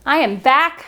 I am back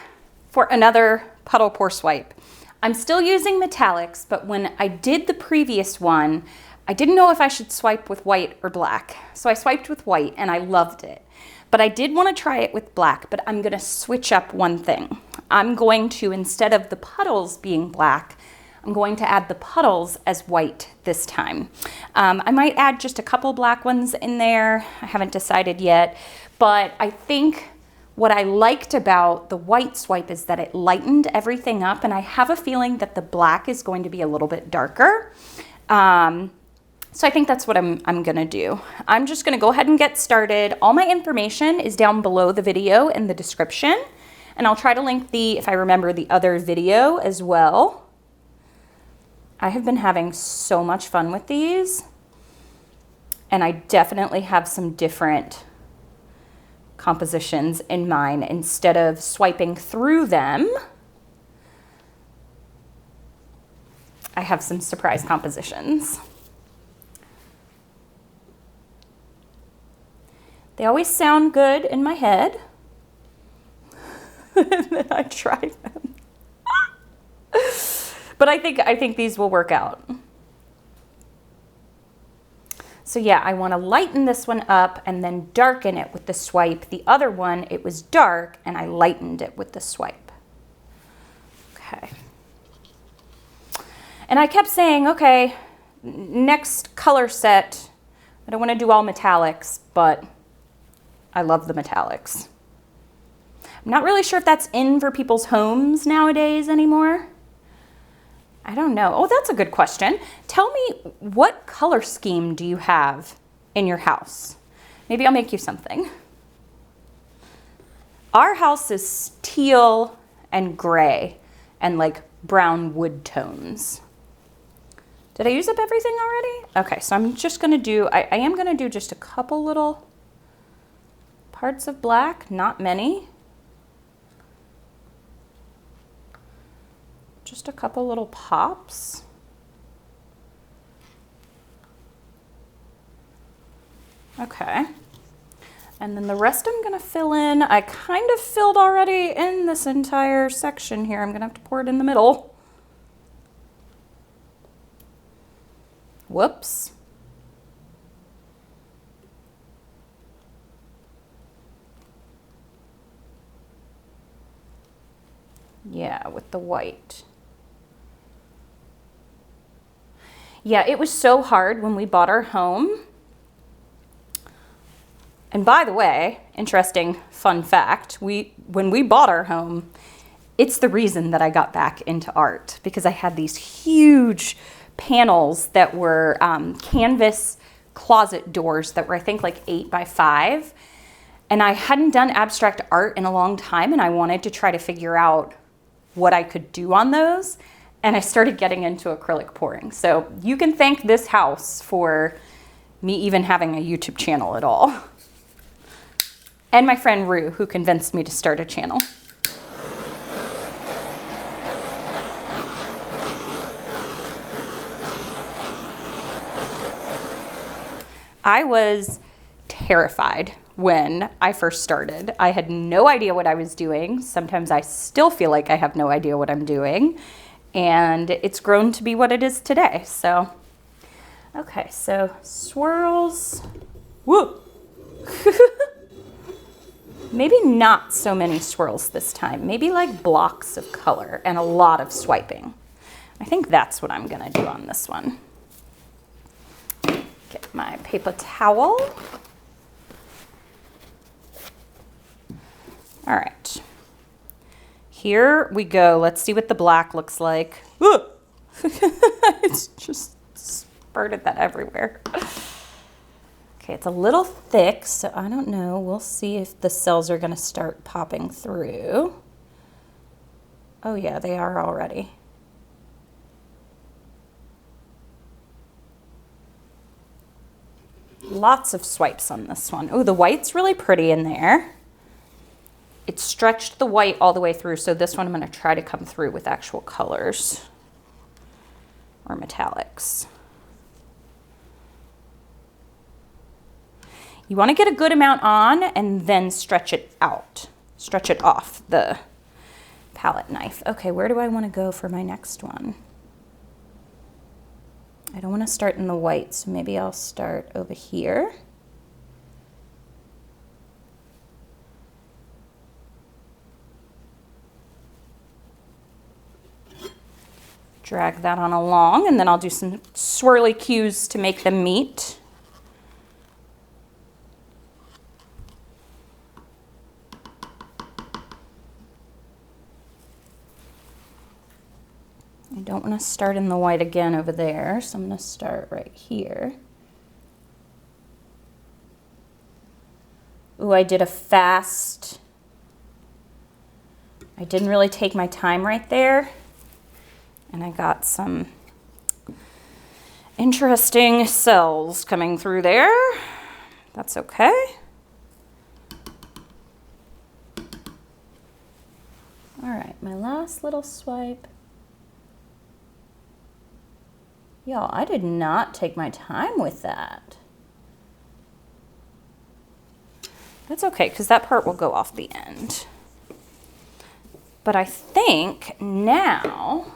for another puddle pour swipe. I'm still using metallics, but when I did the previous one, I didn't know if I should swipe with white or black. So I swiped with white and I loved it. But I did want to try it with black, but I'm going to switch up one thing. I'm going to, instead of the puddles being black, I'm going to add the puddles as white this time. I might add just a couple black ones in there. I haven't decided yet, but I think what I liked about the white swipe is that it lightened everything up, and I have a feeling that the black is going to be a little bit darker. So I think that's what I'm gonna do. I'm just gonna go ahead and get started. All my information is down below the video in the description, and I'll try to link if I remember, the other video as well. I have been having so much fun with these, and I definitely have some different compositions in mind. Instead of swiping through them, I have some surprise compositions. They always sound good in my head, and then I try them. But I think these will work out. So yeah, I want to lighten this one up and then darken it with the swipe. The other one, it was dark and I lightened it with the swipe. Okay. And I kept saying, okay, next color set, I don't want to do all metallics, but I love the metallics. I'm not really sure if that's in for people's homes nowadays anymore. I don't know. Oh, that's a good question. Tell me, what color scheme do you have in your house? Maybe I'll make you something. Our house is teal and gray and like brown wood tones. Did I use up everything already? Okay, so I'm just gonna do, I am gonna do just a couple little parts of black, not many. Just a couple little pops. Okay. And then the rest I'm gonna fill in. I kind of filled already in this entire section here. I'm gonna have to pour it in the middle. Whoops. Yeah, with the white. Yeah, it was so hard when we bought our home. And by the way, interesting fun fact, when we bought our home, it's the reason that I got back into art, because I had these huge panels that were canvas closet doors that were, I think, like 8 by 5. And I hadn't done abstract art in a long time, and I wanted to try to figure out what I could do on those. And I started getting into acrylic pouring. So you can thank this house for me even having a YouTube channel at all. And my friend Rue, who convinced me to start a channel. I was terrified when I first started. I had no idea what I was doing. Sometimes I still feel like I have no idea what I'm doing. And it's grown to be what it is today. So, okay, so swirls. Woo! Maybe not so many swirls this time. Maybe like blocks of color and a lot of swiping. I think that's what I'm gonna do on this one. Get my paper towel. All right. Here we go. Let's see what the black looks like. It's just spurted that everywhere. Okay, it's a little thick, so I don't know. We'll see if the cells are gonna start popping through. Oh yeah, they are already. Lots of swipes on this one. Oh, the white's really pretty in there. It stretched the white all the way through, so this one I'm gonna try to come through with actual colors or metallics. You wanna get a good amount on and then stretch it out. stretch it off the palette knife. Okay, where do I want to go for my next one? I don't want to start in the white, so maybe I'll start over here. Drag that on along, and then I'll do some swirly cues to make them meet. I don't want to start in the white again over there, so I'm going to start right here. Ooh, I did a fast. I didn't really take my time right there. And I got some interesting cells coming through there. That's okay. All right, my last little swipe. Y'all, I did not take my time with that. That's okay, because that part will go off the end. But I think now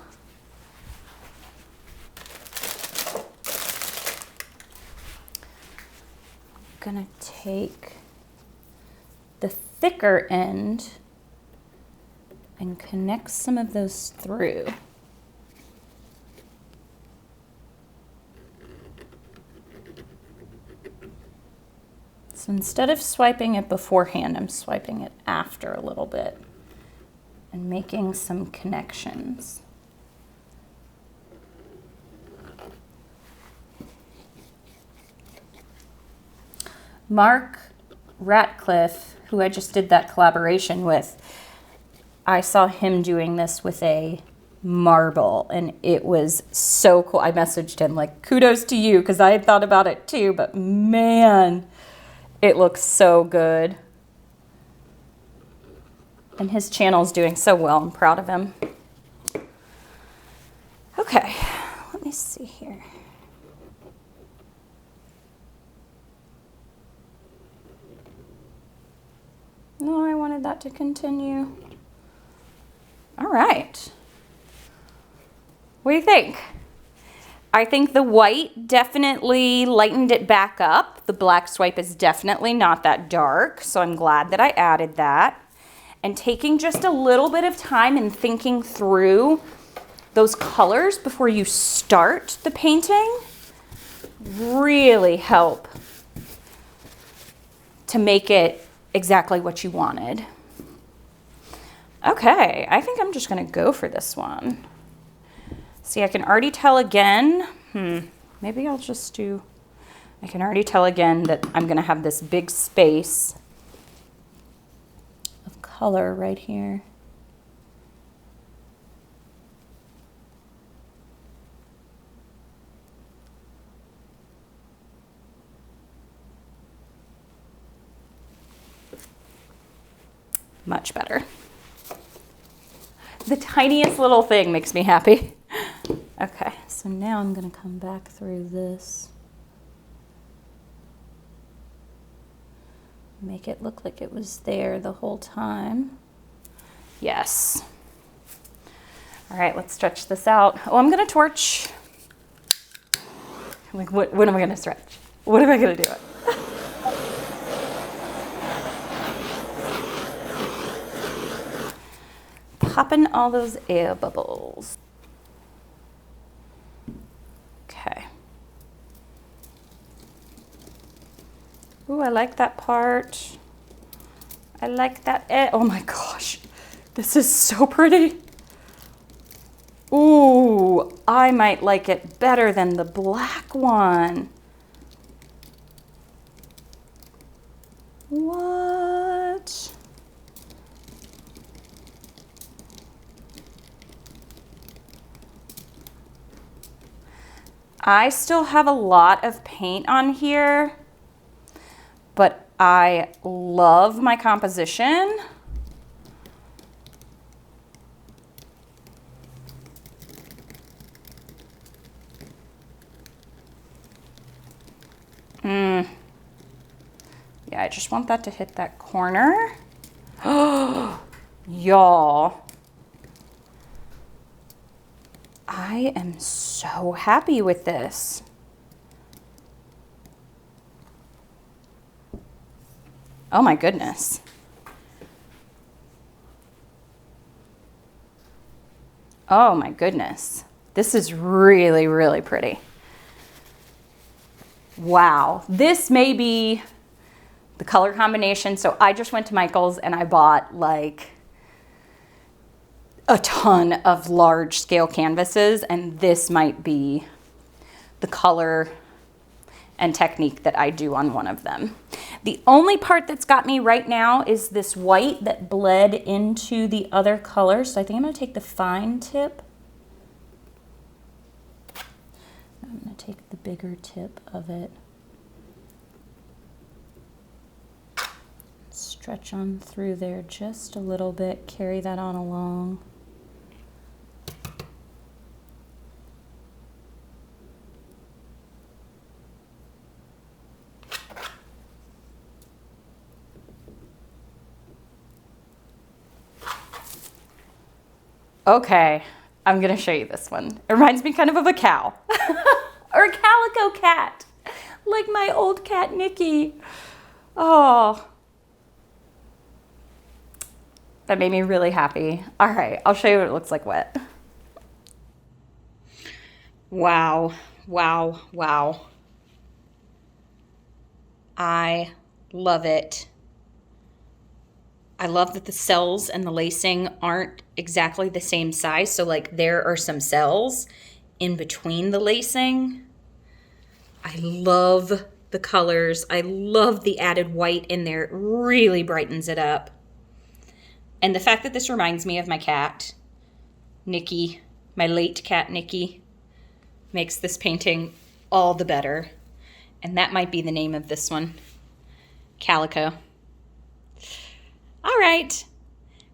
I'm gonna take the thicker end and connect some of those through. So instead of swiping it beforehand, I'm swiping it after a little bit and making some connections. Mark Ratcliffe, who I just did that collaboration with, I saw him doing this with a marble, and it was so cool. I messaged him like, kudos to you, because I had thought about it too, but man, it looks so good. And his channel's doing so well. I'm proud of him. Okay, let me see here. No, I wanted that to continue. All right. What do you think? I think the white definitely lightened it back up. The black swipe is definitely not that dark, so I'm glad that I added that. And taking just a little bit of time and thinking through those colors before you start the painting really help to make it exactly what you wanted. Okay, I think I'm just gonna go for this one. See, I can already tell again, maybe I'll just do, I can already tell again that I'm gonna have this big space of color right here. Much better. The tiniest little thing makes me happy. Okay, so now I'm gonna come back through this. Make it look like it was there the whole time. Yes. All right, let's stretch this out. Oh, I'm gonna torch. Like, what am I gonna stretch? What am I gonna do? Popping all those air bubbles. Okay. Ooh, I like that part. I like that. Oh my gosh, this is so pretty. Ooh, I might like it better than the black one. What? I still have a lot of paint on here, but I love my composition. Yeah, I just want that to hit that corner. Oh, Y'all, I am so happy with this. Oh my goodness. Oh my goodness. This is really, really pretty. Wow. This may be the color combination. So I just went to Michael's and I bought like a ton of large scale canvases, and this might be the color and technique that I do on one of them. The only part that's got me right now is this white that bled into the other color. So I think I'm gonna take the fine tip. I'm gonna take the bigger tip of it. Stretch on through there just a little bit, carry that on along. Okay, I'm gonna show you this one. It reminds me kind of a cow or a calico cat, like my old cat, Nikki. Oh, that made me really happy. All right, I'll show you what it looks like wet. Wow, wow, wow. I love it. I love that the cells and the lacing aren't exactly the same size. So like there are some cells in between the lacing. I love the colors. I love the added white in there. It really brightens it up. And the fact that this reminds me of my cat, Nikki, my late cat, Nikki, makes this painting all the better. And that might be the name of this one, Calico. All right.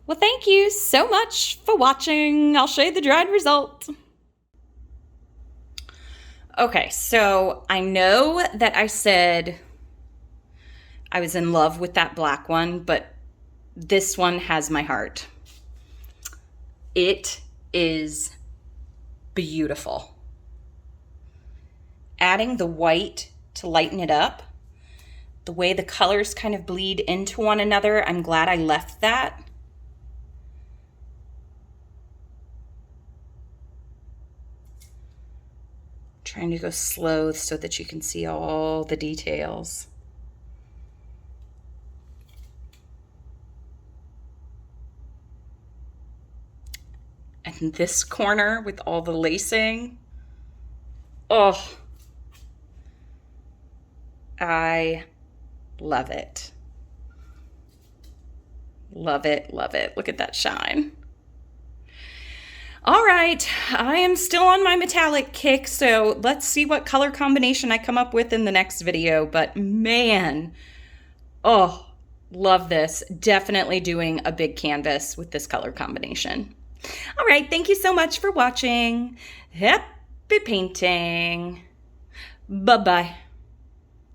Well, thank you so much for watching. I'll show you the dried result. Okay, so I know that I said I was in love with that black one, but this one has my heart. It is beautiful. Adding the white to lighten it up, the way the colors kind of bleed into one another, I'm glad I left that. Trying to go slow so that you can see all the details. And this corner with all the lacing. Oh, I love it. Love it, love it. Look at that shine. All right, I am still on my metallic kick, so let's see what color combination I come up with in the next video. But man, oh, love this. Definitely doing a big canvas with this color combination. All right, thank you so much for watching. Happy painting. Bye-bye.